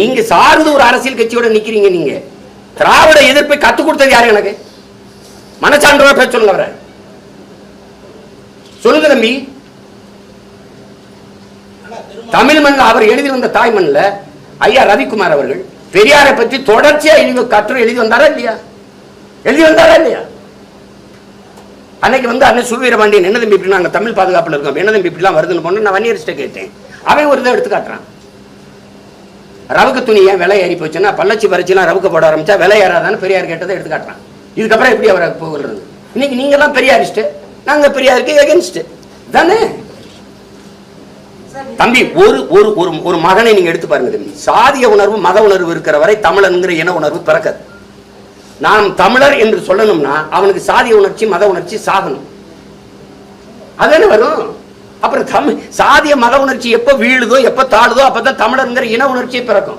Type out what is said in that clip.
நீங்க சார்ந்து ஒரு அரசியல் கட்சியோட நிக்கிறீங்க. நீங்க திராவிட எதிர்ப்பை கத்துக் கொடுத்தது யாரு? எனக்கு மனச்சான்றோட பேச சொல்லுங்க. அவரை சொல்லுங்க தம்பி. தமிழ் மண் அவர் எழுதி வந்த தாய் மண்ணில் ஐயா ரவிக்குமார் அவர்கள் பெரியாரை பற்றி தொடர்ச்சியா கட்டுரை எழுதி வந்தாரா இல்லையா? எழுதி வந்தாரா இல்லையா? அன்னைக்கு வந்து அண்ணன் சுவீரபாண்டியன் என்ன தம்பி இப்படி நாங்கள் தமிழ் பாதுகாப்பில் இருக்கோம், என்ன தம்பி இப்படிலாம் வருதுன்னு போன நான் வன்னியர்ஸ்ட கேட்டேன். அவன் ஒரு இதை எடுத்து காட்டுறான். ரவுக்கு துணி ஏன் விலை ஏறி போச்சுன்னா பள்ளச்சி பறிச்சுலாம் ரவுக்க போட ஆரம்பிச்சா விலை ஏறாதான்னு பெரியார் கேட்டதை எடுத்து காட்டுறான். இதுக்கப்புறம் எப்படி அவரை போகிறது? இன்னைக்கு நீங்க எல்லாம் பெரியாரிஸ்ட், நாங்க பெரியாருக்கு எகென்ஸ்ட் தானே தம்பி. ஒரு ஒரு ஒரு மகனை நீங்க எடுத்து பாருங்க தம்பி. சாதிய உணர்வு மத உணர்வு இருக்கிற வரை தமிழன்கிற இன உணர்வு பிறக்காது. நாம் தமிழர் என்று சொல்லணும்னா அவனுக்கு சாதிய உணர்ச்சி மத உணர்ச்சி சாகணும். அதானே வரும். அப்புறம் சாதிய மத உணர்ச்சி எப்ப வீழுதோ எப்ப தாழுதோ அப்பதான் தமிழர்ங்கிற இன உணர்ச்சியை பிறக்கும்.